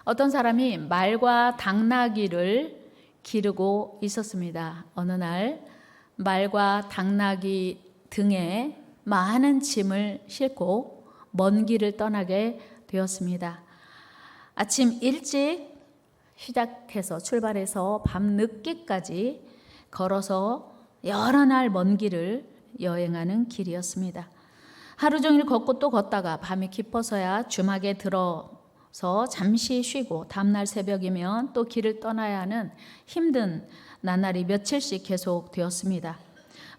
어떤 사람이 말과 당나귀를 기르고 있었습니다. 어느 날 말과 당나귀 등에 많은 짐을 싣고 먼 길을 떠나게 되었습니다. 아침 일찍 시작해서 출발해서 밤 늦게까지 걸어서 여러 날 먼 길을 여행하는 길이었습니다. 하루 종일 걷고 또 걷다가 밤이 깊어서야 주막에 들어서 잠시 쉬고 다음날 새벽이면 또 길을 떠나야 하는 힘든 나날이 며칠씩 계속되었습니다.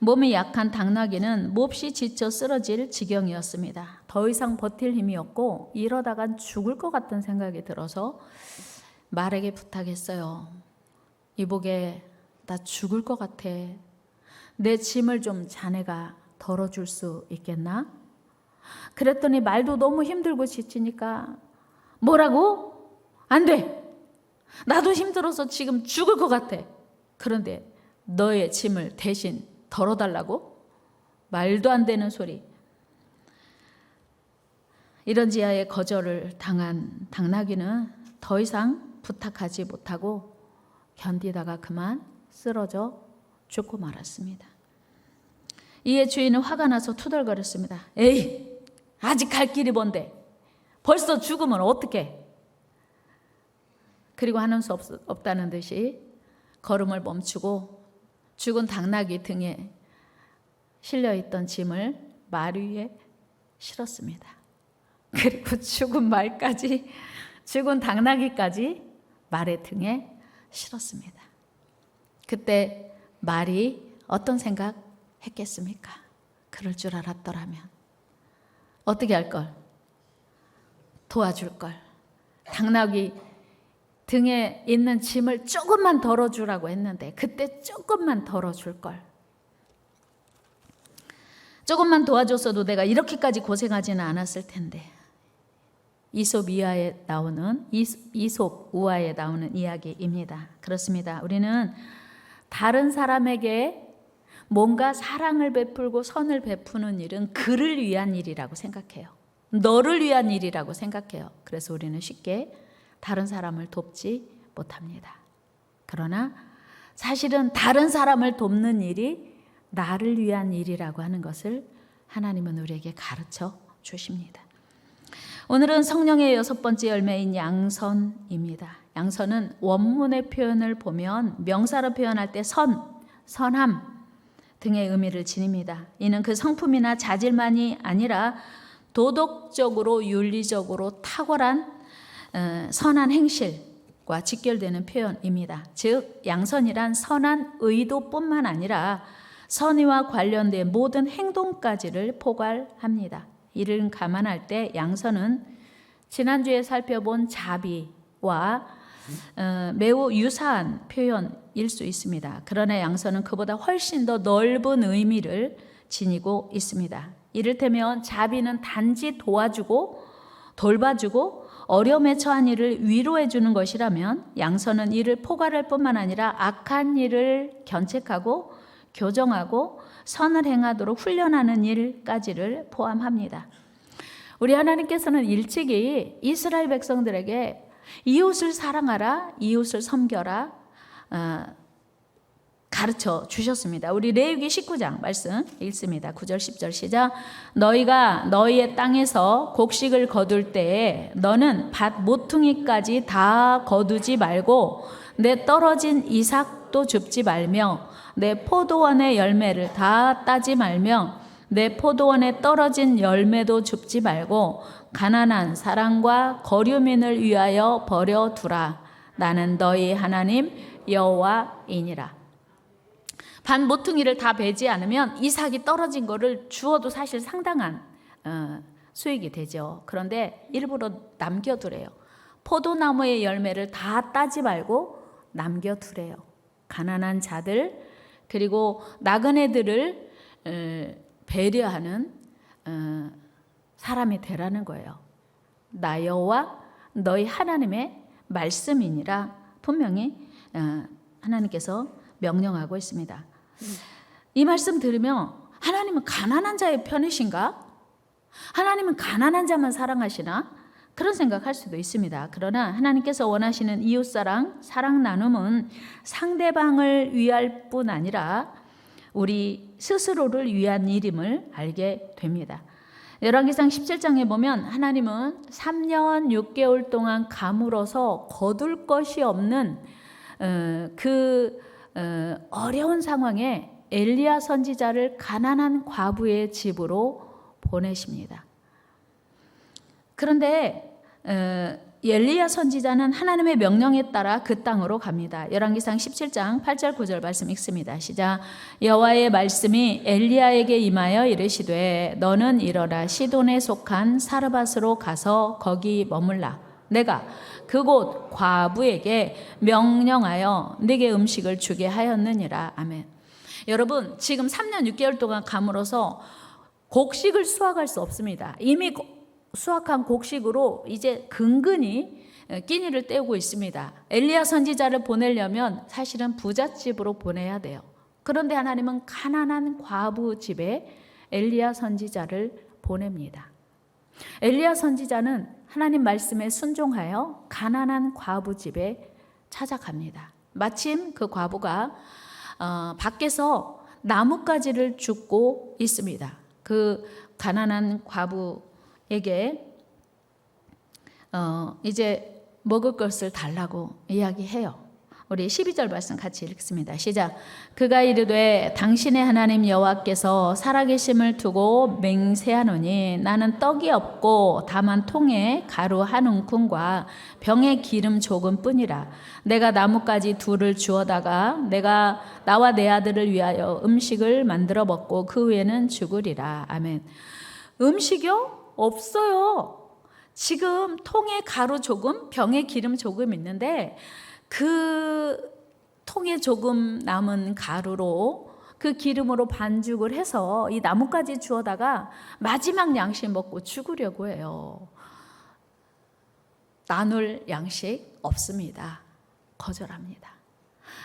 몸이 약한 당나귀는 몹시 지쳐 쓰러질 지경이었습니다. 더 이상 버틸 힘이 없고 이러다간 죽을 것 같은 생각이 들어서 말에게 부탁했어요. 이보게, 나 죽을 것 같아. 내 짐을 좀 자네가 덜어줄 수 있겠나? 그랬더니 말도 너무 힘들고 지치니까 뭐라고? 안 돼. 나도 힘들어서 지금 죽을 것 같아. 그런데 너의 짐을 대신 덜어달라고? 말도 안 되는 소리. 이런 지하에 거절을 당한 당나귀는 더 이상 부탁하지 못하고 견디다가 그만 쓰러져 죽고 말았습니다. 이에 주인은 화가 나서 투덜거렸습니다. 에이, 아직 갈 길이 뭔데? 벌써 죽으면 어떡해? 그리고 하는 수 없다는 듯이 걸음을 멈추고 죽은 당나귀 등에 실려있던 짐을 말 위에 실었습니다. 그리고 죽은 당나귀까지 말의 등에 실었습니다. 그때 말이 어떤 생각 했겠습니까? 그럴 줄 알았더라면 어떻게 할 걸? 도와줄 걸. 당나귀 등에 있는 짐을 조금만 덜어주라고 했는데 그때 조금만 덜어줄 걸. 조금만 도와줬어도 내가 이렇게까지 고생하지는 않았을 텐데. 이솝 우화에 나오는 이야기입니다. 그렇습니다. 우리는 다른 사람에게 뭔가 사랑을 베풀고 선을 베푸는 일은 그를 위한 일이라고 생각해요. 너를 위한 일이라고 생각해요. 그래서 우리는 쉽게 다른 사람을 돕지 못합니다. 그러나 사실은 다른 사람을 돕는 일이 나를 위한 일이라고 하는 것을 하나님은 우리에게 가르쳐 주십니다. 오늘은 성령의 6번째 열매인 양선입니다. 양선은 원문의 표현을 보면 명사로 표현할 때 선함 등의 의미를 지닙니다. 이는 그 성품이나 자질만이 아니라 도덕적으로 윤리적으로 탁월한 선한 행실과 직결되는 표현입니다. 즉 양선이란 선한 의도뿐만 아니라 선의와 관련된 모든 행동까지를 포괄합니다. 이를 감안할 때 양선은 지난주에 살펴본 자비와 매우 유사한 표현일 수 있습니다. 그러나 양선은 그보다 훨씬 더 넓은 의미를 지니고 있습니다. 이를테면 자비는 단지 도와주고 돌봐주고 어려움에 처한 이를 위로해 주는 것이라면 양선은 이를 포괄할 뿐만 아니라 악한 일을 견책하고 교정하고 선을 행하도록 훈련하는 일까지를 포함합니다. 우리 하나님께서는 일찍이 이스라엘 백성들에게 이웃을 사랑하라, 이웃을 섬겨라 가르쳐 주셨습니다. 우리 레위기 19장 말씀 읽습니다. 9절 10절 시작. 너희가 너희의 땅에서 곡식을 거둘 때에 너는 밭 모퉁이까지 다 거두지 말고 내 떨어진 이삭도 줍지 말며 내 포도원의 열매를 다 따지 말며 내 포도원에 떨어진 열매도 줍지 말고 가난한 사람과 거류민을 위하여 버려두라. 나는 너희 하나님 여호와이니라. 밭 모퉁이를 다 베지 않으면 이삭이 떨어진 거를 주어도 사실 상당한 수익이 되죠. 그런데 일부러 남겨두래요. 포도나무의 열매를 다 따지 말고 남겨두래요. 가난한 자들 그리고 나그네들을 배려하는 사람이 되라는 거예요. 나 여호와 너희 하나님의 말씀이니라 분명히 하나님께서 명령하고 있습니다. 이 말씀 들으면 하나님은 가난한 자의 편이신가? 하나님은 가난한 자만 사랑하시나? 그런 생각할 수도 있습니다. 그러나 하나님께서 원하시는 이웃사랑, 사랑 나눔은 상대방을 위할 뿐 아니라 우리 스스로를 위한 일임을 알게 됩니다. 열왕기상 17장에 보면 하나님은 3년 6개월 동안 가물어서 거둘 것이 없는 어려운 상황에 엘리야 선지자를 가난한 과부의 집으로 보내십니다. 그런데 엘리야 선지자는 하나님의 명령에 따라 그 땅으로 갑니다. 열왕기상 17장 8절 9절 말씀 읽습니다. 시작. 여호와의 말씀이 엘리야에게 임하여 이르시되 너는 일어나 시돈에 속한 사르밧으로 가서 거기 머물라. 내가 그곳 과부에게 명령하여 네게 음식을 주게 하였느니라. 아멘. 여러분, 지금 3년 6개월 동안 가물어서 곡식을 수확할 수 없습니다. 이미 수확한 곡식으로 이제 근근히 끼니를 때우고 있습니다. 엘리야 선지자를 보내려면 사실은 부잣집으로 보내야 돼요. 그런데 하나님은 가난한 과부 집에 엘리야 선지자를 보냅니다. 엘리야 선지자는 하나님 말씀에 순종하여 가난한 과부 집에 찾아갑니다. 마침 그 과부가 밖에서 나뭇가지를 줍고 있습니다. 그 가난한 과부에게 이제 먹을 것을 달라고 이야기해요. 우리 12절 말씀 같이 읽습니다. 시작. 그가 이르되 당신의 하나님 여호와께서 살아계심을 두고 맹세하노니 나는 떡이 없고 다만 통에 가루 한 움큼과 병에 기름 조금뿐이라. 내가 나뭇가지 둘을 주어다가 내가 나와 내 아들을 위하여 음식을 만들어 먹고 그 후에는 죽으리라. 아멘. 음식이요? 없어요. 지금 통에 가루 조금, 병에 기름 조금 있는데 그 통에 조금 남은 가루로 그 기름으로 반죽을 해서 이 나뭇가지 주워다가 마지막 양식 먹고 죽으려고 해요. 나눌 양식 없습니다. 거절합니다.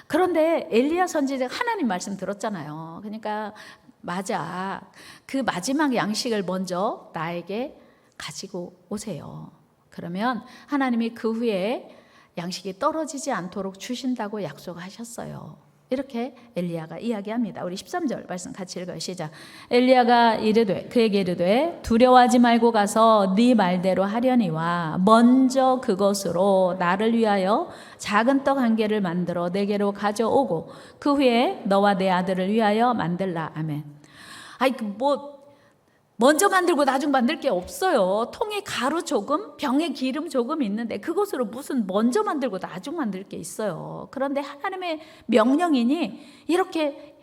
그런데 엘리야 선지자가 하나님 말씀 들었잖아요. 그러니까 맞아. 그 마지막 양식을 먼저 나에게 가지고 오세요. 그러면 하나님이 그 후에 양식이 떨어지지 않도록 주신다고 약속하셨어요. 이렇게 엘리야가 이야기합니다. 우리 13절 말씀 같이 읽어요. 시작. 엘리야가 그에게 이르되 두려워하지 말고 가서 네 말대로 하려니와 먼저 그것으로 나를 위하여 작은 떡 한 개를 만들어 내게로 가져오고 그 후에 너와 내 아들을 위하여 만들라. 아멘. 먼저 만들고 나중 만들 게 없어요. 통에 가루 조금, 병에 기름 조금 있는데 그것으로 무슨 먼저 만들고 나중 만들 게 있어요. 그런데 하나님의 명령이니 이렇게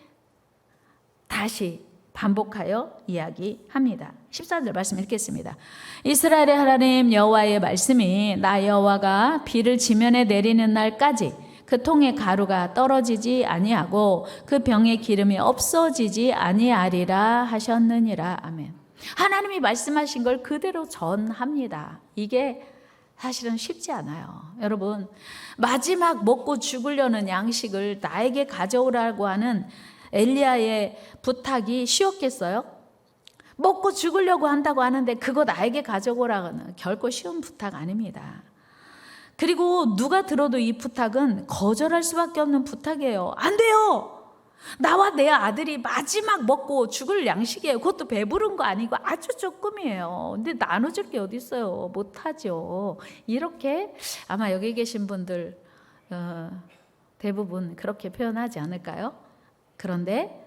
다시 반복하여 이야기합니다. 14절 말씀 읽겠습니다. 이스라엘의 하나님 여호와의 말씀이 나 여호와가 비를 지면에 내리는 날까지 그 통의 가루가 떨어지지 아니하고 그 병의 기름이 없어지지 아니하리라 하셨느니라. 아멘. 하나님이 말씀하신 걸 그대로 전합니다. 이게 사실은 쉽지 않아요. 여러분, 마지막 먹고 죽으려는 양식을 나에게 가져오라고 하는 엘리야의 부탁이 쉬웠겠어요? 먹고 죽으려고 한다고 하는데 그거 나에게 가져오라고는 결코 쉬운 부탁 아닙니다. 그리고 누가 들어도 이 부탁은 거절할 수밖에 없는 부탁이에요. 안 돼요. 나와 내 아들이 마지막 먹고 죽을 양식이에요. 그것도 배부른 거 아니고 아주 조금이에요. 근데 나눠줄 게 어디 있어요? 못하죠. 이렇게 아마 여기 계신 분들 대부분 그렇게 표현하지 않을까요? 그런데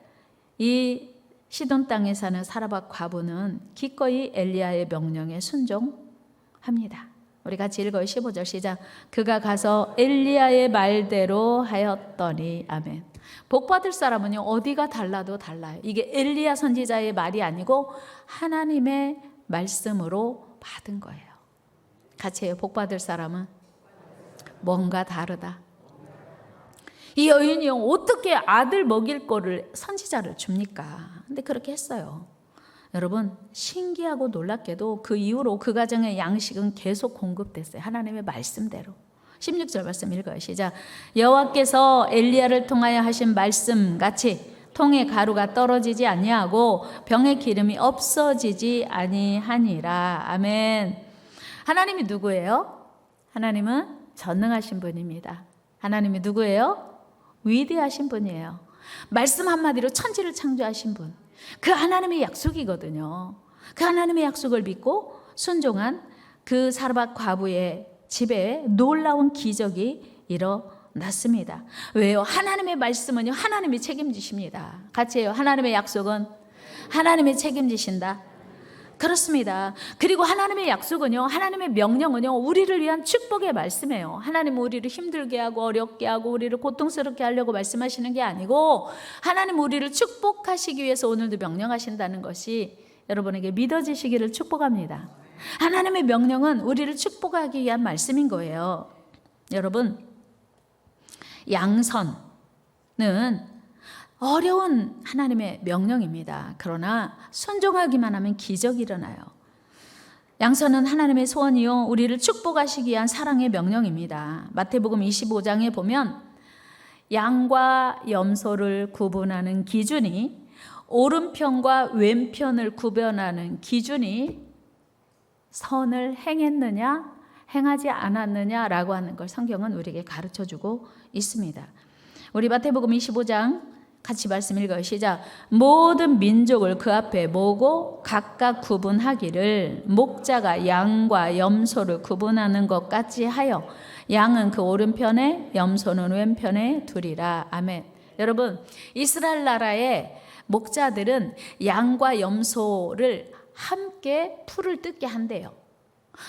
이 시돈 땅에 사는 사르밧 과부는 기꺼이 엘리야의 명령에 순종합니다. 우리 같이 읽어요. 15절 시작. 그가 가서 엘리야의 말대로 하였더니. 아멘. 복받을 사람은요 어디가 달라도 달라요. 이게 엘리야 선지자의 말이 아니고 하나님의 말씀으로 받은 거예요. 같이 해요. 복받을 사람은 뭔가 다르다. 이 여인이요 어떻게 아들 먹일 거를 선지자를 줍니까? 근데 그렇게 했어요. 여러분 신기하고 놀랍게도 그 이후로 그 가정의 양식은 계속 공급됐어요. 하나님의 말씀대로. 16절 말씀 읽어요. 시작. 여호와께서 엘리야를 통하여 하신 말씀 같이 통에 가루가 떨어지지 아니하고 병에 기름이 없어지지 아니하니라. 아멘. 하나님이 누구예요? 하나님은 전능하신 분입니다. 하나님이 누구예요? 위대하신 분이에요. 말씀 한마디로 천지를 창조하신 분. 그 하나님의 약속이거든요. 그 하나님의 약속을 믿고 순종한 그 사르밧 과부의 집에 놀라운 기적이 일어났습니다. 왜요? 하나님의 말씀은요, 하나님이 책임지십니다. 같이 해요. 하나님의 약속은 하나님이 책임지신다. 그렇습니다. 그리고 하나님의 약속은요, 하나님의 명령은요, 우리를 위한 축복의 말씀이에요. 하나님은 우리를 힘들게 하고 어렵게 하고 우리를 고통스럽게 하려고 말씀하시는 게 아니고, 하나님은 우리를 축복하시기 위해서 오늘도 명령하신다는 것이 여러분에게 믿어지시기를 축복합니다. 하나님의 명령은 우리를 축복하기 위한 말씀인 거예요. 여러분, 양선은 어려운 하나님의 명령입니다. 그러나 순종하기만 하면 기적이 일어나요. 양선은 하나님의 소원이요, 우리를 축복하시기 위한 사랑의 명령입니다. 마태복음 25장에 보면 양과 염소를 구분하는 기준이, 오른편과 왼편을 구별하는 기준이 선을 행했느냐 행하지 않았느냐라고 하는 걸 성경은 우리에게 가르쳐주고 있습니다. 우리 마태복음 25장 같이 말씀 읽어요. 시작. 모든 민족을 그 앞에 모으고 각각 구분하기를 목자가 양과 염소를 구분하는 것 같이 하여 양은 그 오른편에 염소는 왼편에 두리라. 아멘. 여러분, 이스라엘 나라의 목자들은 양과 염소를 함께 풀을 뜯게 한대요.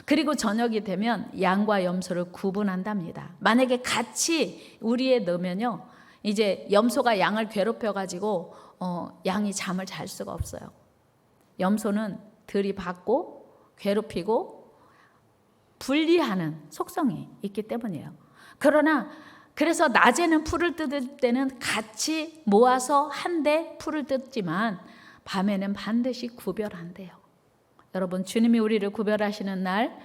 그리고 저녁이 되면 양과 염소를 구분한답니다. 만약에 같이 우리에 넣으면요, 이제 염소가 양을 괴롭혀가지고 양이 잠을 잘 수가 없어요. 염소는 들이받고 괴롭히고 분리하는 속성이 있기 때문이에요. 그래서 낮에는 풀을 뜯을 때는 같이 모아서 한데 풀을 뜯지만 밤에는 반드시 구별한대요. 여러분, 주님이 우리를 구별하시는 날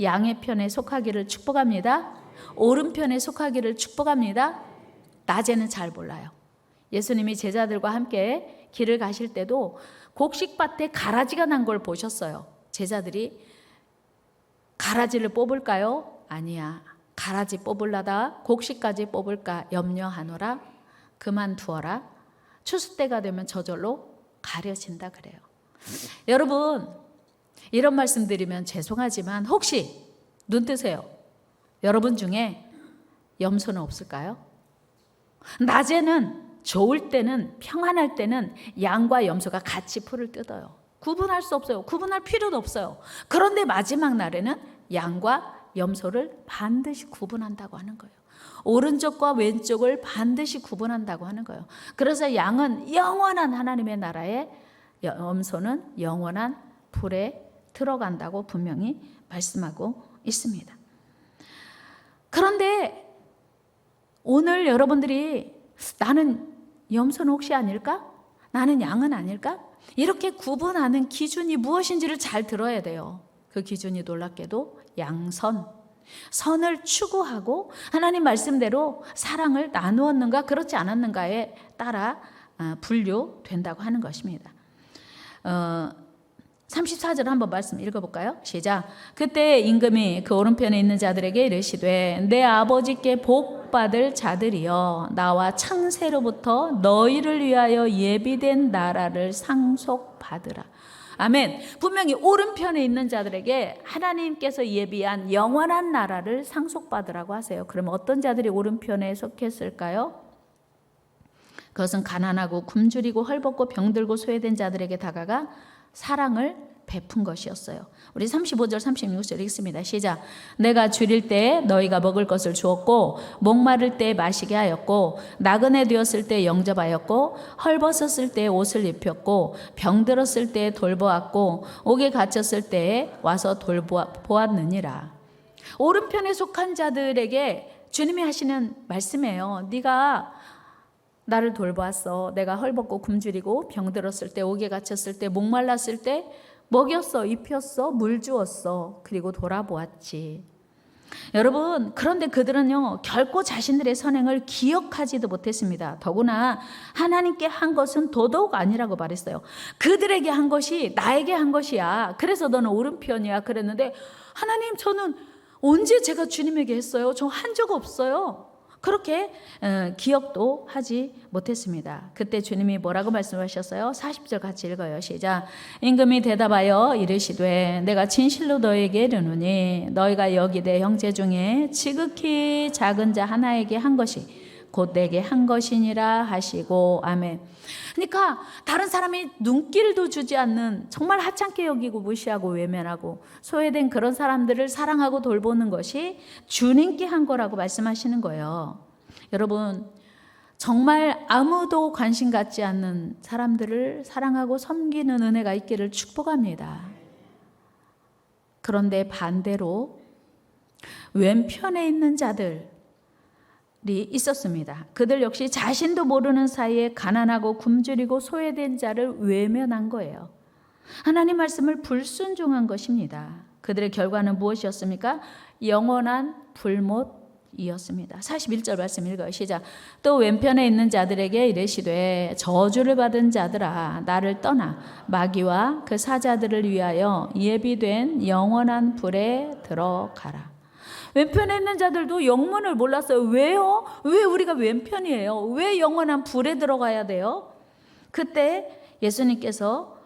양의 편에 속하기를 축복합니다. 오른편에 속하기를 축복합니다. 낮에는 잘 몰라요. 예수님이 제자들과 함께 길을 가실 때도 곡식밭에 가라지가 난 걸 보셨어요. 제자들이 가라지를 뽑을까요? 아니야. 가라지 뽑으려다 곡식까지 뽑을까 염려하노라. 그만두어라. 추수 때가 되면 저절로 가려진다 그래요. 여러분, 이런 말씀 드리면 죄송하지만 혹시 눈 뜨세요. 여러분 중에 염소는 없을까요? 낮에는 좋을 때는 평안할 때는 양과 염소가 같이 풀을 뜯어요. 구분할 수 없어요. 구분할 필요도 없어요. 그런데 마지막 날에는 양과 염소를 반드시 구분한다고 하는 거예요. 오른쪽과 왼쪽을 반드시 구분한다고 하는 거예요. 그래서 양은 영원한 하나님의 나라에, 염소는 영원한 불에 들어간다고 분명히 말씀하고 있습니다. 그런데 오늘 여러분들이 나는 염소는 혹시 아닐까? 나는 양은 아닐까? 이렇게 구분하는 기준이 무엇인지를 잘 들어야 돼요. 그 기준이 놀랍게도 양선, 선을 추구하고 하나님 말씀대로 사랑을 나누었는가 그렇지 않았는가에 따라 분류된다고 하는 것입니다. 34절 한번 말씀 읽어볼까요? 시작. 그때 임금이 그 오른편에 있는 자들에게 이르시되 내 아버지께 복받을 자들이여 나와 창세로부터 너희를 위하여 예비된 나라를 상속받으라. 아멘. 분명히 오른편에 있는 자들에게 하나님께서 예비한 영원한 나라를 상속받으라고 하세요. 그러면 어떤 자들이 오른편에 속했을까요? 그것은 가난하고 굶주리고 헐벗고 병들고 소외된 자들에게 다가가 사랑을 베푼 것이었어요. 우리 35절 36절 읽습니다. 시작. 내가 줄일 때 너희가 먹을 것을 주었고 목마를 때 마시게 하였고 나그네 되었을 때 영접하였고 헐벗었을 때 옷을 입혔고 병들었을 때 돌보았고 옥에 갇혔을 때 와서 돌보았느니라. 오른편에 속한 자들에게 주님이 하시는 말씀이에요. 네가 나를 돌보았어. 내가 헐벗고 굶주리고 병들었을 때, 옥에 갇혔을 때, 목말랐을 때 먹였어, 입혔어, 물 주었어. 그리고 돌아보았지. 여러분, 그런데 그들은요, 결코 자신들의 선행을 기억하지도 못했습니다. 더구나 하나님께 한 것은 더더욱 아니라고 말했어요. 그들에게 한 것이 나에게 한 것이야. 그래서 너는 오른편이야. 그랬는데, 하나님, 저는 언제 제가 주님에게 했어요? 저 한 적 없어요. 그렇게 기억도 하지 못했습니다. 그때 주님이 뭐라고 말씀하셨어요? 40절 같이 읽어요. 시작. 임금이 대답하여 이르시되 내가 진실로 너에게 이르노니 너희가 여기되 형제 중에 지극히 작은 자 하나에게 한 것이 곧 내게 한 것이니라 하시고. 아멘. 그러니까 다른 사람이 눈길도 주지 않는, 정말 하찮게 여기고 무시하고 외면하고 소외된 그런 사람들을 사랑하고 돌보는 것이 주님께 한 거라고 말씀하시는 거예요. 여러분, 정말 아무도 관심 갖지 않는 사람들을 사랑하고 섬기는 은혜가 있기를 축복합니다. 그런데 반대로 왼편에 있는 자들 있었습니다. 그들 역시 자신도 모르는 사이에 가난하고 굶주리고 소외된 자를 외면한 거예요. 하나님 말씀을 불순종한 것입니다. 그들의 결과는 무엇이었습니까? 영원한 불못이었습니다. 41절 말씀 읽어요. 시작. 또 왼편에 있는 자들에게 이르시되 저주를 받은 자들아 나를 떠나 마귀와 그 사자들을 위하여 예비된 영원한 불에 들어가라. 왼편에 있는 자들도 영문을 몰랐어요. 왜요? 왜 우리가 왼편이에요? 왜 영원한 불에 들어가야 돼요? 그때 예수님께서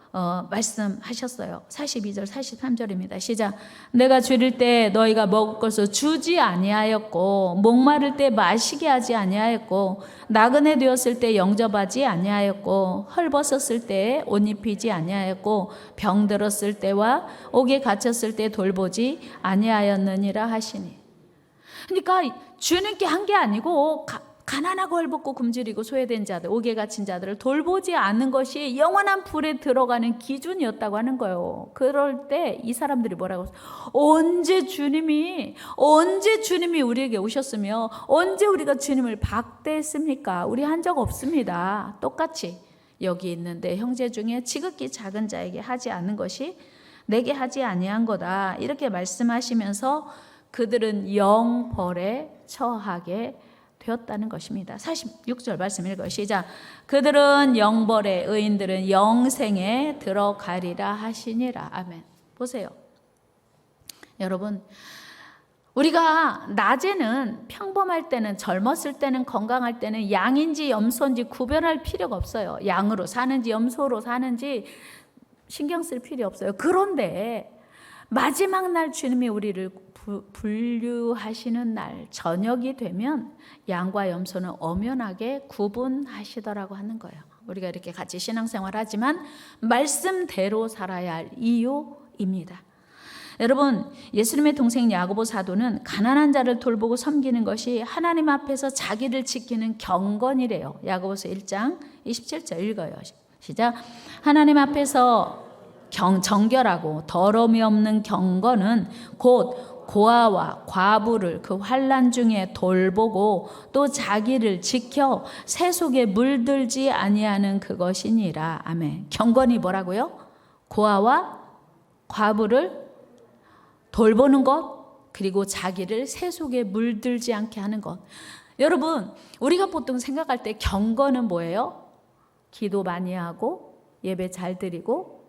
말씀하셨어요. 42절 43절입니다. 시작. 내가 줄일 때 너희가 먹을 것을 주지 아니하였고 목마를 때 마시게 하지 아니하였고 나그네 되었을 때 영접하지 아니하였고 헐벗었을 때 옷 입히지 아니하였고 병들었을 때와 옥에 갇혔을 때 돌보지 아니하였느니라 하시니. 그러니까 주님께 한 게 아니고 가난하고 헐벗고 굶주리고 소외된 자들, 옥에 갇힌 자들을 돌보지 않는 것이 영원한 불에 들어가는 기준이었다고 하는 거예요. 그럴 때 이 사람들이 뭐라고 했어요? 언제 주님이 우리에게 오셨으며 언제 우리가 주님을 박대했습니까? 우리 한 적 없습니다. 똑같이 여기 있는데 형제 중에 지극히 작은 자에게 하지 않는 것이 내게 하지 아니한 거다. 이렇게 말씀하시면서 그들은 영벌에 처하게 되었다는 것입니다. 46절 말씀 읽어요. 시작. 그들은 영벌에, 의인들은 영생에 들어가리라 하시니라. 아멘. 보세요. 여러분, 우리가 낮에는, 평범할 때는, 젊었을 때는, 건강할 때는 양인지 염소인지 구별할 필요가 없어요. 양으로 사는지 염소로 사는지 신경 쓸 필요 없어요. 그런데 마지막 날 주님이 우리를 분류하시는 날 저녁이 되면 양과 염소는 엄연하게 구분하시더라고 하는 거예요. 우리가 이렇게 같이 신앙생활 하지만 말씀대로 살아야 할 이유입니다. 여러분, 예수님의 동생 야고보 사도는 가난한 자를 돌보고 섬기는 것이 하나님 앞에서 자기를 지키는 경건이래요. 야고보서 1장 27절 읽어요. 시작. 하나님 앞에서 정결하고 더러움이 없는 경건은 곧 고아와 과부를 그 환난 중에 돌보고 또 자기를 지켜 세속에 물들지 아니하는 그것이니라. 아멘. 경건이 뭐라고요? 고아와 과부를 돌보는 것, 그리고 자기를 세속에 물들지 않게 하는 것. 여러분, 우리가 보통 생각할 때 경건은 뭐예요? 기도 많이 하고 예배 잘 드리고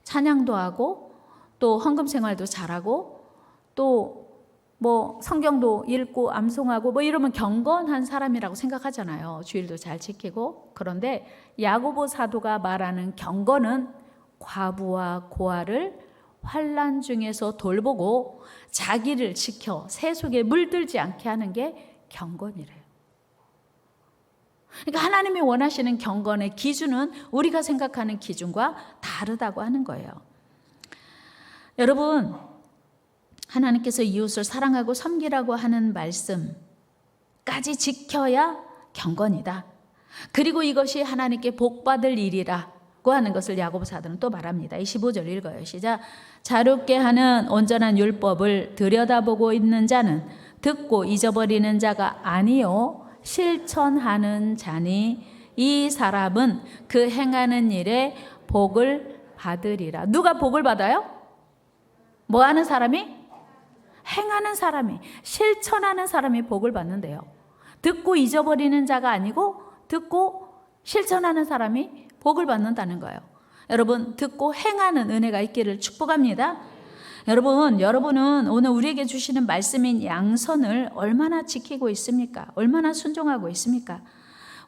찬양도 하고 또 헌금 생활도 잘하고 또 뭐 성경도 읽고 암송하고 뭐 이러면 경건한 사람이라고 생각하잖아요. 주일도 잘 지키고. 그런데 야고보 사도가 말하는 경건은 과부와 고아를 환난 중에서 돌보고 자기를 지켜 세속에 물들지 않게 하는 게 경건이래요. 그러니까 하나님이 원하시는 경건의 기준은 우리가 생각하는 기준과 다르다고 하는 거예요. 여러분, 하나님께서 이웃을 사랑하고 섬기라고 하는 말씀까지 지켜야 경건이다. 그리고 이것이 하나님께 복받을 일이라고 하는 것을 야고보 사도는 또 말합니다. 25절 읽어요. 시작. 자롭게 하는 온전한 율법을 들여다보고 있는 자는 듣고 잊어버리는 자가 아니요 실천하는 자니 이 사람은 그 행하는 일에 복을 받으리라. 누가 복을 받아요? 뭐 하는 사람이? 행하는 사람이, 실천하는 사람이 복을 받는데요. 듣고 잊어버리는 자가 아니고 듣고 실천하는 사람이 복을 받는다는 거예요. 여러분, 듣고 행하는 은혜가 있기를 축복합니다. 여러분은 오늘 우리에게 주시는 말씀인 양선을 얼마나 지키고 있습니까? 얼마나 순종하고 있습니까?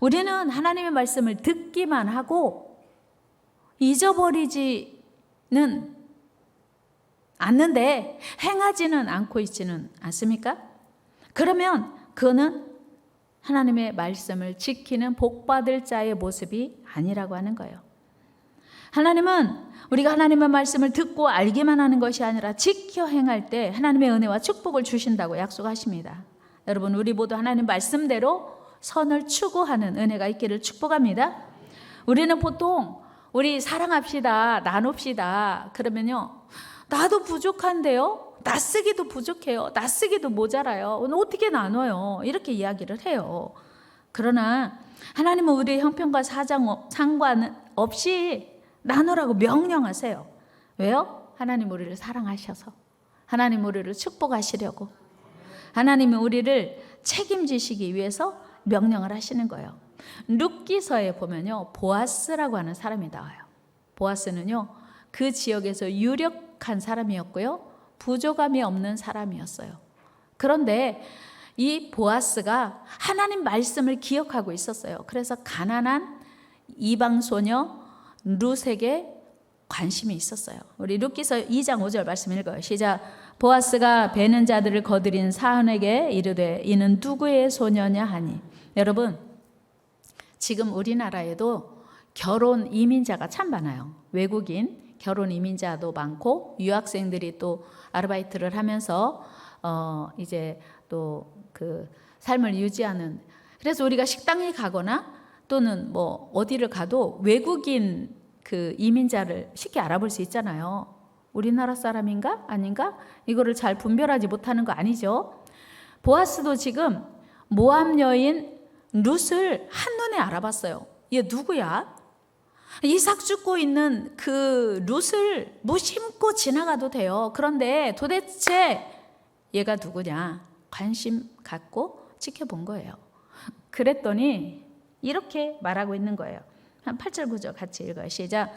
우리는 하나님의 말씀을 듣기만 하고 잊어버리지는 않는데 행하지는 않고 있지는 않습니까? 그러면 그거는 하나님의 말씀을 지키는 복받을 자의 모습이 아니라고 하는 거예요. 하나님은 우리가 하나님의 말씀을 듣고 알기만 하는 것이 아니라 지켜 행할 때 하나님의 은혜와 축복을 주신다고 약속하십니다. 여러분, 우리 모두 하나님 말씀대로 선을 추구하는 은혜가 있기를 축복합니다. 우리는 보통 우리 사랑합시다, 나눕시다 그러면요, 나도 부족한데요, 나 쓰기도 부족해요, 나 쓰기도 모자라요, 오늘 어떻게 나눠요, 이렇게 이야기를 해요. 그러나 하나님은 우리의 형편과 상관없이 나누라고 명령하세요. 왜요? 하나님 우리를 사랑하셔서, 하나님 우리를 축복하시려고, 하나님이 우리를 책임지시기 위해서 명령을 하시는 거예요. 룻기서에 보면요, 보아스라고 하는 사람이 나와요. 보아스는요, 그 지역에서 유력한 사람이었고요, 부족함이 없는 사람이었어요. 그런데 이 보아스가 하나님 말씀을 기억하고 있었어요. 그래서 가난한 이방 소녀 룻에게 관심이 있었어요. 우리 룻기서 2장 5절 말씀 읽어요. 시작. 보아스가 베는 자들을 거드린 사헌에게 이르되 이는 누구의 소녀냐 하니. 여러분, 지금 우리나라에도 결혼 이민자가 참 많아요. 외국인 결혼 이민자도 많고 유학생들이 또 아르바이트를 하면서 이제 또 그 삶을 유지하는, 그래서 우리가 식당에 가거나 또는 뭐 어디를 가도 외국인 그 이민자를 쉽게 알아볼 수 있잖아요. 우리나라 사람인가 아닌가 이거를 잘 분별하지 못하는 거 아니죠. 보아스도 지금 모압 여인 룻을 한눈에 알아봤어요. 얘 누구야? 이삭 죽고 있는 그 룻을 무심코 지나가도 돼요. 그런데 도대체 얘가 누구냐 관심 갖고 지켜본 거예요. 그랬더니 이렇게 말하고 있는 거예요. 한 8절 9절 같이 읽어요. 시작.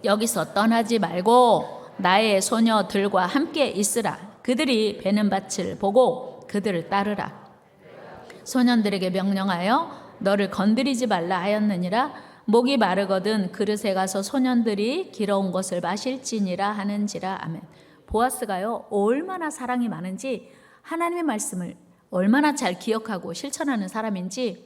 여기서 떠나지 말고 나의 소녀들과 함께 있으라. 그들이 베는 밭을 보고 그들을 따르라. 소년들에게 명령하여 너를 건드리지 말라 하였느니라. 목이 마르거든 그릇에 가서 소년들이 길어온 것을 마실지니라 하는지라. 아멘. 보아스가요, 얼마나 사랑이 많은지, 하나님의 말씀을 얼마나 잘 기억하고 실천하는 사람인지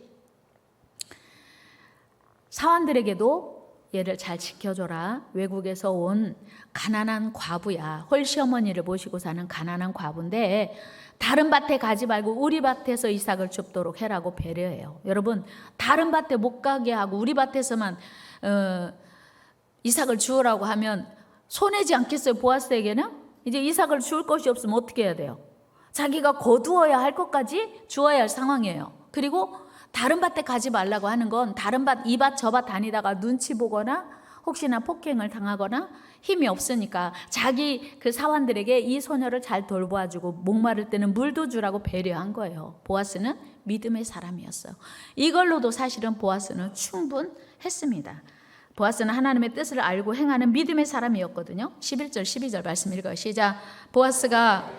사원들에게도 얘를 잘 지켜줘라. 외국에서 온 가난한 과부야. 홀시어머니를 모시고 사는 가난한 과부인데 다른 밭에 가지 말고 우리 밭에서 이삭을 줍도록 해라고 배려해요. 여러분, 다른 밭에 못 가게 하고 우리 밭에서만 이삭을 주우라고 하면 손해지 않겠어요? 보아스에게는 이제 이삭을 주울 것이 없으면 어떻게 해야 돼요? 자기가 거두어야 할 것까지 주어야 할 상황이에요. 그리고 다른 밭에 가지 말라고 하는 건 다른 밭, 이 밭, 저 밭 다니다가 눈치 보거나 혹시나 폭행을 당하거나 힘이 없으니까 자기 그 사환들에게 이 소녀를 잘 돌보아주고 목마를 때는 물도 주라고 배려한 거예요. 보아스는 믿음의 사람이었어요. 이걸로도 사실은 보아스는 충분했습니다. 보아스는 하나님의 뜻을 알고 행하는 믿음의 사람이었거든요. 11절 12절 말씀 읽어요. 시작. 보아스가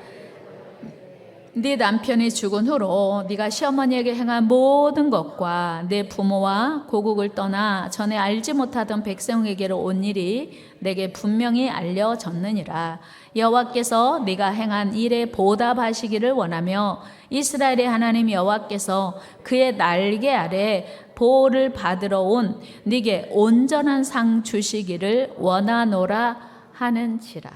네 남편이 죽은 후로 네가 시어머니에게 행한 모든 것과 내 부모와 고국을 떠나 전에 알지 못하던 백성에게로 온 일이 내게 분명히 알려졌느니라. 여호와께서 네가 행한 일에 보답하시기를 원하며 이스라엘의 하나님 여호와께서 그의 날개 아래 보호를 받으러 온 네게 온전한 상 주시기를 원하노라 하는지라.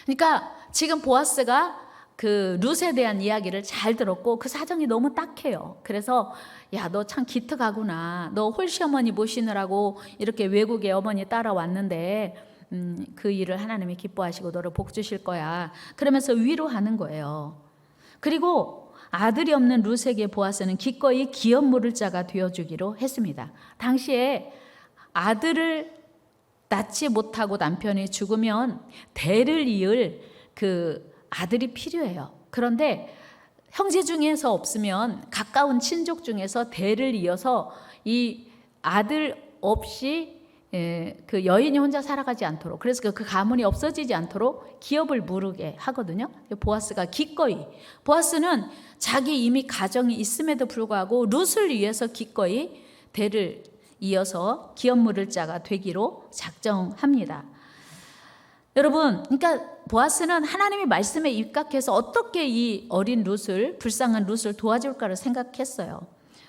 그러니까 지금 보아스가 그 룻에 대한 이야기를 잘 들었고 그 사정이 너무 딱해요. 그래서 야, 너 참 기특하구나. 너 홀시어머니 모시느라고 이렇게 외국에 어머니 따라왔는데 그 일을 하나님이 기뻐하시고 너를 복 주실 거야. 그러면서 위로하는 거예요. 그리고 아들이 없는 룻에게 보아스는 기꺼이 기업 물을 자가 되어주기로 했습니다. 당시에 아들을 낳지 못하고 남편이 죽으면 대를 이을 그 아들이 필요해요. 그런데 형제 중에서 없으면 가까운 친족 중에서 대를 이어서 이 아들 없이 그 여인이 혼자 살아가지 않도록, 그래서 그 가문이 없어지지 않도록 기업을 무르게 하거든요. 보아스가 기꺼이, 보아스는 자기 이미 가정이 있음에도 불구하고 룻을 위해서 기꺼이 대를 이어서 기업 물을 자가 되기로 작정합니다. 여러분, 그러니까 보아스는 하나님의 말씀에 입각해서 어떻게 이 어린 룻을, 불쌍한 룻을 도와줄까를 생각했어요.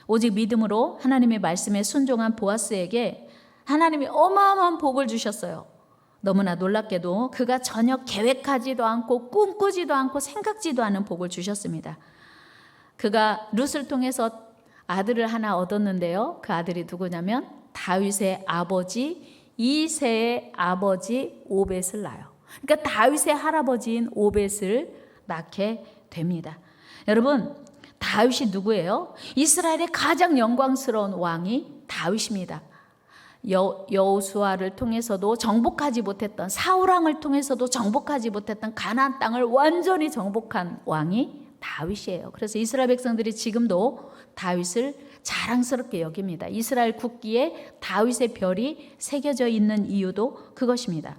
오직 믿음으로 하나님의 말씀에 순종한 보아스에게 하나님이 어마어마한 복을 주셨어요. 너무나 놀랍게도 그가 전혀 계획하지도 않고 꿈꾸지도 않고 생각지도 않은 복을 주셨습니다. 그가 룻을 통해서 아들을 하나 얻었는데요. 그 아들이 누구냐면 다윗의 아버지 이새의 아버지 오벳을 낳아요. 그러니까 다윗의 할아버지인 오벳을 낳게 됩니다. 여러분, 다윗이 누구예요? 이스라엘의 가장 영광스러운 왕이 다윗입니다. 여호수아를 통해서도 정복하지 못했던, 사울왕을 통해서도 정복하지 못했던 가나안 땅을 완전히 정복한 왕이 다윗이에요. 그래서 이스라엘 백성들이 지금도 다윗을 자랑스럽게 여깁니다. 이스라엘 국기에 다윗의 별이 새겨져 있는 이유도 그것입니다.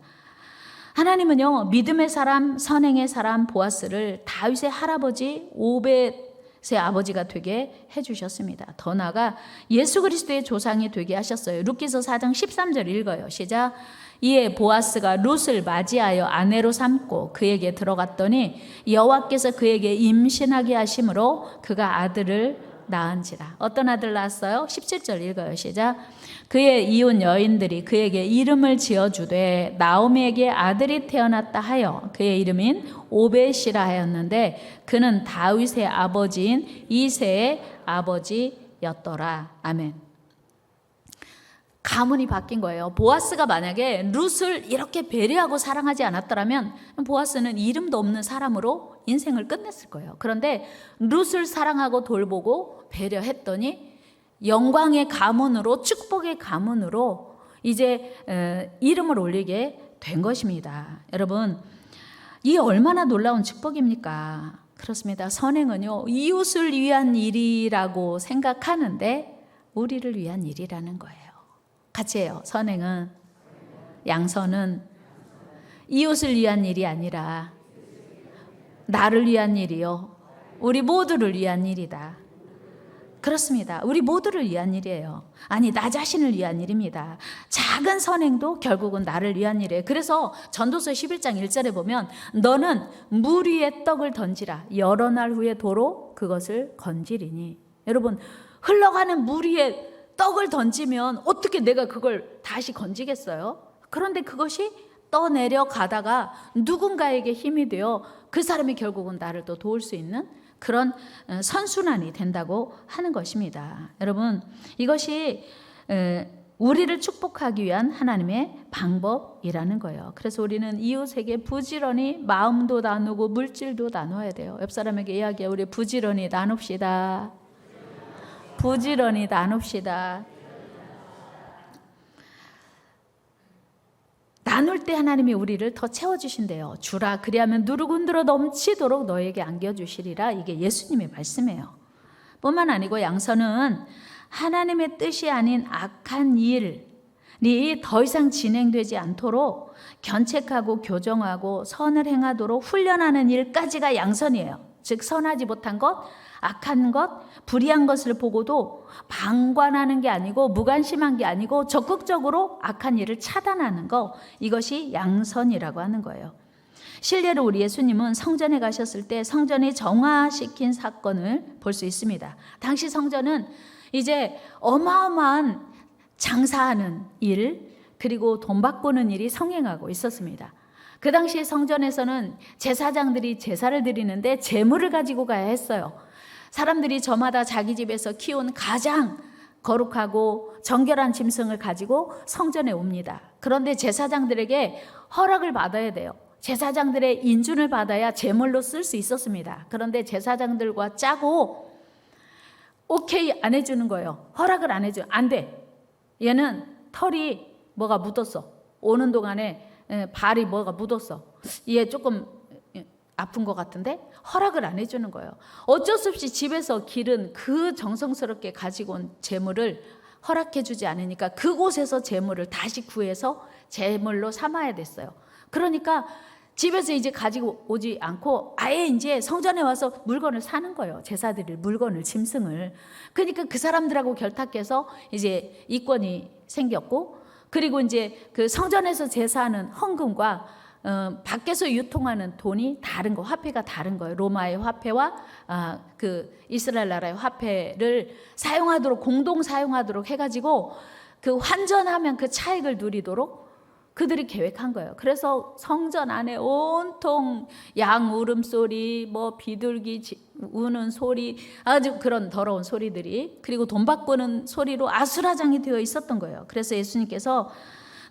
하나님은요, 믿음의 사람, 선행의 사람 보아스를 다윗의 할아버지 오벳의 아버지가 되게 해주셨습니다. 더 나아가 예수 그리스도의 조상이 되게 하셨어요. 룻기서 4장 13절 읽어요. 시작. 이에 보아스가 룻을 맞이하여 아내로 삼고 그에게 들어갔더니 여호와께서 그에게 임신하게 하심으로 그가 아들을 낳은지라. 어떤 아들 낳았어요? 17절 읽어요. 시작. 그의 이혼 여인들이 그에게 이름을 지어주되 나오미에게 아들이 태어났다 하여 그의 이름인 오벳이라 하였는데 그는 다윗의 아버지인 이새의 아버지였더라. 아멘. 가문이 바뀐 거예요. 보아스가 만약에 룻을 이렇게 배려하고 사랑하지 않았더라면 보아스는 이름도 없는 사람으로 인생을 끝냈을 거예요. 그런데 룻을 사랑하고 돌보고 배려했더니 영광의 가문으로, 축복의 가문으로 이제 이름을 올리게 된 것입니다. 여러분, 이 얼마나 놀라운 축복입니까? 그렇습니다. 선행은요, 이웃을 위한 일이라고 생각하는데 우리를 위한 일이라는 거예요. 같이 해요. 선행은, 양선은 이웃을 위한 일이 아니라 나를 위한 일이요, 우리 모두를 위한 일이다. 그렇습니다. 우리 모두를 위한 일이에요. 아니, 나 자신을 위한 일입니다. 작은 선행도 결국은 나를 위한 일이에요. 그래서 전도서 11장 1절에 보면 너는 물 위에 떡을 던지라. 여러 날 후에 도로 그것을 건지리니. 여러분, 흘러가는 물 위에 떡을 던지면 어떻게 내가 그걸 다시 건지겠어요? 그런데 그것이 떠내려 가다가 누군가에게 힘이 되어 그 사람이 결국은 나를 또 도울 수 있는 그런 선순환이 된다고 하는 것입니다. 여러분, 이것이 우리를 축복하기 위한 하나님의 방법이라는 거예요. 그래서 우리는 이웃에게 부지런히 마음도 나누고 물질도 나눠야 돼요. 옆 사람에게 이야기해. 우리 부지런히 나눕시다. 부지런히 나눕시다. 나눌 때 하나님이 우리를 더 채워주신대요. 주라 그리하면 누르고 흔들어 넘치도록 너에게 안겨주시리라. 이게 예수님의 말씀이에요. 뿐만 아니고 양선은 하나님의 뜻이 아닌 악한 일이 더 이상 진행되지 않도록 견책하고 교정하고 선을 행하도록 훈련하는 일까지가 양선이에요. 즉 선하지 못한 것, 악한 것, 불의한 것을 보고도 방관하는 게 아니고 무관심한 게 아니고 적극적으로 악한 일을 차단하는 것, 이것이 양선이라고 하는 거예요. 실례로 우리 예수님은 성전에 가셨을 때 성전이 정화시킨 사건을 볼 수 있습니다. 당시 성전은 이제 어마어마한 장사하는 일, 그리고 돈 바꾸는 일이 성행하고 있었습니다. 그 당시 성전에서는 제사장들이 제사를 드리는데 제물을 가지고 가야 했어요. 사람들이 저마다 자기 집에서 키운 가장 거룩하고 정결한 짐승을 가지고 성전에 옵니다. 그런데 제사장들에게 허락을 받아야 돼요. 제사장들의 인준을 받아야 제물로 쓸 수 있었습니다. 그런데 제사장들과 짜고 오케이 안 해주는 거예요. 허락을 안 해줘요. 안 돼. 얘는 털이 뭐가 묻었어. 오는 동안에 발이 뭐가 묻었어. 얘 조금 아픈 것 같은데 허락을 안 해주는 거예요. 어쩔 수 없이 집에서 기른 그 정성스럽게 가지고 온 재물을 허락해주지 않으니까 그곳에서 재물을 다시 구해서 재물로 삼아야 됐어요. 그러니까 집에서 이제 가지고 오지 않고 아예 이제 성전에 와서 물건을 사는 거예요. 제사드릴 물건을, 짐승을. 그러니까 그 사람들하고 결탁해서 이제 이권이 생겼고, 그리고 이제 그 성전에서 제사하는 헌금과 밖에서 유통하는 돈이 다른 거, 화폐가 다른 거예요. 로마의 화폐와 그 이스라엘 나라의 화폐를 사용하도록, 공동 사용하도록 해가지고 그 환전하면 그 차익을 누리도록 그들이 계획한 거예요. 그래서 성전 안에 온통 양 울음소리, 뭐 비둘기 우는 소리, 아주 그런 더러운 소리들이, 그리고 돈 바꾸는 소리로 아수라장이 되어 있었던 거예요. 그래서 예수님께서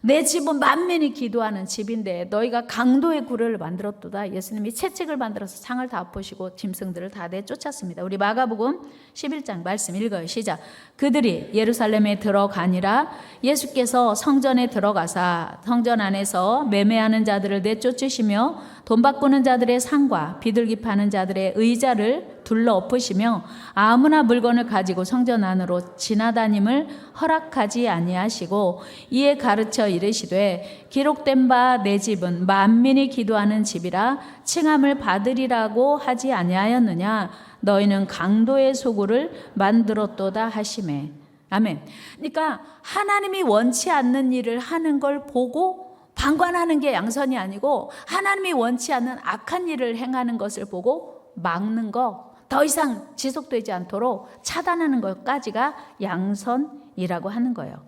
내 집은 만민이 기도하는 집인데 너희가 강도의 굴을 만들었도다. 예수님이 채찍을 만들어서 창을 다 엎으시고 짐승들을 다 내쫓았습니다. 우리 마가복음 11장 말씀 읽어요. 시작. 그들이 예루살렘에 들어가니라. 예수께서 성전에 들어가사 성전 안에서 매매하는 자들을 내쫓으시며 돈 바꾸는 자들의 상과 비둘기 파는 자들의 의자를 둘러 엎으시며 아무나 물건을 가지고 성전 안으로 지나다님을 허락하지 아니하시고 이에 가르쳐 이르시되 기록된 바 내 집은 만민이 기도하는 집이라 칭함을 받으리라고 하지 아니하였느냐. 너희는 강도의 소굴을 만들었도다 하시매. 아멘. 그러니까 하나님이 원치 않는 일을 하는 걸 보고 방관하는 게 양선이 아니고, 하나님이 원치 않는 악한 일을 행하는 것을 보고 막는 거, 더 이상 지속되지 않도록 차단하는 것까지가 양선이라고 하는 거예요.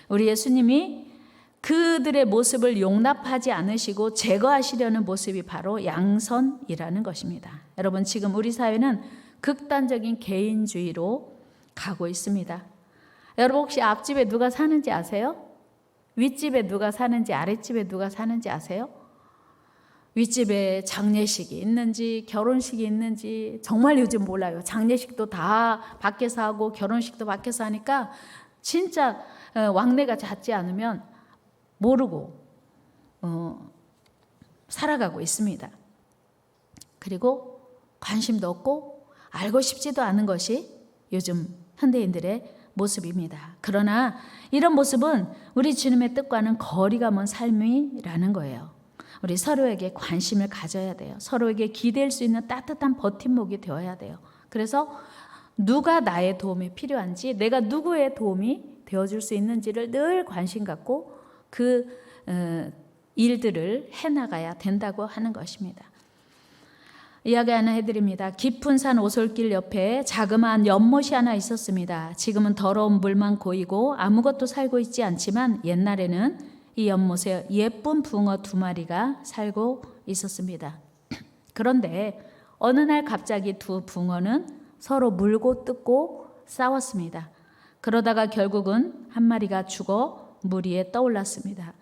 우리 예수님이 그들의 모습을 용납하지 않으시고 제거하시려는 모습이 바로 양선이라는 것입니다. 여러분, 지금 우리 사회는 극단적인 개인주의로 가고 있습니다. 여러분, 혹시 앞집에 누가 사는지 아세요? 윗집에 누가 사는지, 아랫집에 누가 사는지 아세요? 윗집에 장례식이 있는지 결혼식이 있는지 정말 요즘 몰라요. 장례식도 다 밖에서 하고 결혼식도 밖에서 하니까 진짜 왕래가 잦지 않으면 모르고 살아가고 있습니다. 그리고 관심도 없고 알고 싶지도 않은 것이 요즘 현대인들의 모습입니다. 그러나 이런 모습은 우리 주님의 뜻과는 거리가 먼 삶이라는 거예요. 우리 서로에게 관심을 가져야 돼요. 서로에게 기댈 수 있는 따뜻한 버팀목이 되어야 돼요. 그래서 누가 나의 도움이 필요한지, 내가 누구의 도움이 되어줄 수 있는지를 늘 관심 갖고 그 일들을 해나가야 된다고 하는 것입니다. 이야기 하나 해드립니다. 깊은 산 오솔길 옆에 자그마한 연못이 하나 있었습니다. 지금은 더러운 물만 고이고 아무것도 살고 있지 않지만 옛날에는 이 연못에 예쁜 붕어 2마리가 살고 있었습니다. 그런데 어느 날 갑자기 두 붕어는 서로 물고 뜯고 싸웠습니다. 그러다가 결국은 한 마리가 죽어 물 위에 떠올랐습니다.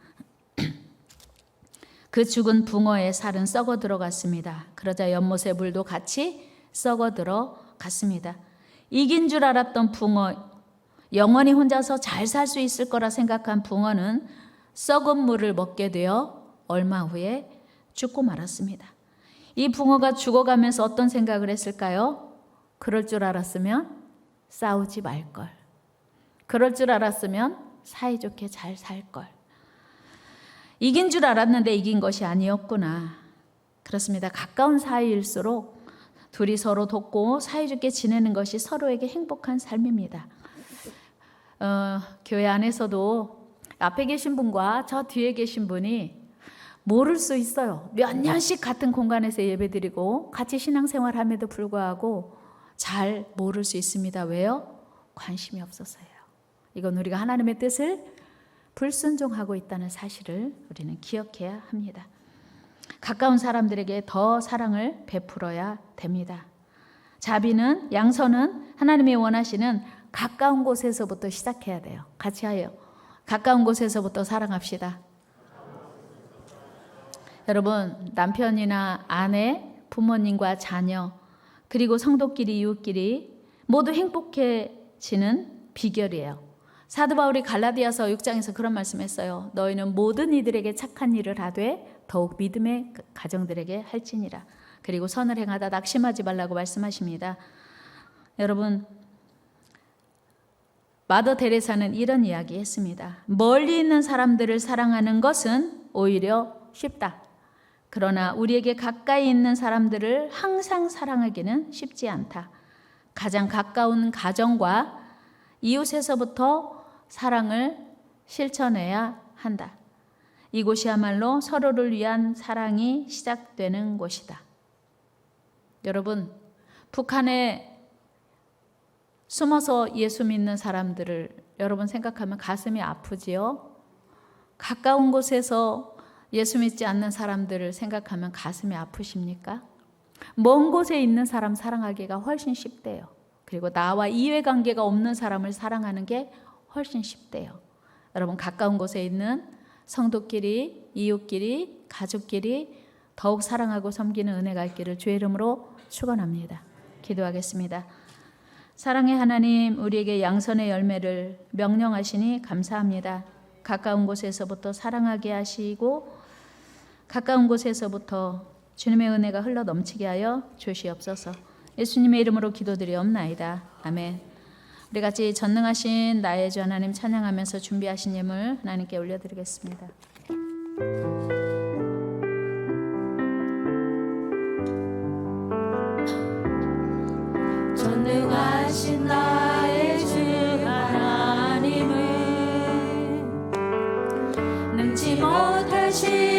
그 죽은 붕어의 살은 썩어 들어갔습니다. 그러자 연못의 물도 같이 썩어 들어갔습니다. 이긴 줄 알았던 붕어, 영원히 혼자서 잘 살 수 있을 거라 생각한 붕어는 썩은 물을 먹게 되어 얼마 후에 죽고 말았습니다. 이 붕어가 죽어가면서 어떤 생각을 했을까요? 그럴 줄 알았으면 싸우지 말걸. 그럴 줄 알았으면 사이좋게 잘 살걸. 이긴 줄 알았는데 이긴 것이 아니었구나. 그렇습니다. 가까운 사이일수록 둘이 서로 돕고 사이좋게 지내는 것이 서로에게 행복한 삶입니다. 교회 안에서도 앞에 계신 분과 저 뒤에 계신 분이 모를 수 있어요. 몇 년씩 같은 공간에서 예배드리고 같이 신앙생활함에도 불구하고 잘 모를 수 있습니다. 왜요? 관심이 없어서예요. 이건 우리가 하나님의 뜻을 불순종하고 있다는 사실을 우리는 기억해야 합니다. 가까운 사람들에게 더 사랑을 베풀어야 됩니다. 자비는, 양선은 하나님이 원하시는 가까운 곳에서부터 시작해야 돼요. 같이 하여 가까운 곳에서부터 사랑합시다. 여러분, 남편이나 아내, 부모님과 자녀, 그리고 성도끼리, 이웃끼리 모두 행복해지는 비결이에요. 사도 바울이 갈라디아서 6장에서 그런 말씀했어요. 너희는 모든 이들에게 착한 일을 하되 더욱 믿음의 가정들에게 할지니라. 그리고 선을 행하다 낙심하지 말라고 말씀하십니다. 여러분, 마더 데레사는 이런 이야기 했습니다. 멀리 있는 사람들을 사랑하는 것은 오히려 쉽다. 그러나 우리에게 가까이 있는 사람들을 항상 사랑하기는 쉽지 않다. 가장 가까운 가정과 이웃에서부터 사랑을 실천해야 한다. 이곳이야말로 서로를 위한 사랑이 시작되는 곳이다. 여러분, 북한에 숨어서 예수 믿는 사람들을 여러분 생각하면 가슴이 아프지요? 가까운 곳에서 예수 믿지 않는 사람들을 생각하면 가슴이 아프십니까? 먼 곳에 있는 사람 사랑하기가 훨씬 쉽대요. 그리고 나와 이해관계가 없는 사람을 사랑하는 게 훨씬 쉽대요. 여러분, 가까운 곳에 있는 성도끼리, 이웃끼리, 가족끼리 더욱 사랑하고 섬기는 은혜가 있기를 주의 이름으로 축원합니다. 기도하겠습니다. 사랑의 하나님, 우리에게 양선의 열매를 명령하시니 감사합니다. 가까운 곳에서부터 사랑하게 하시고 가까운 곳에서부터 주님의 은혜가 흘러 넘치게 하여 주시옵소서. 예수님의 이름으로 기도드리옵나이다. 아멘. 우리 같이 전능하신 나의 주 하나님 찬양하면서 준비하신 예물 하나님께 올려드리겠습니다. 전능하신 나의 주 하나님은 능치 못하신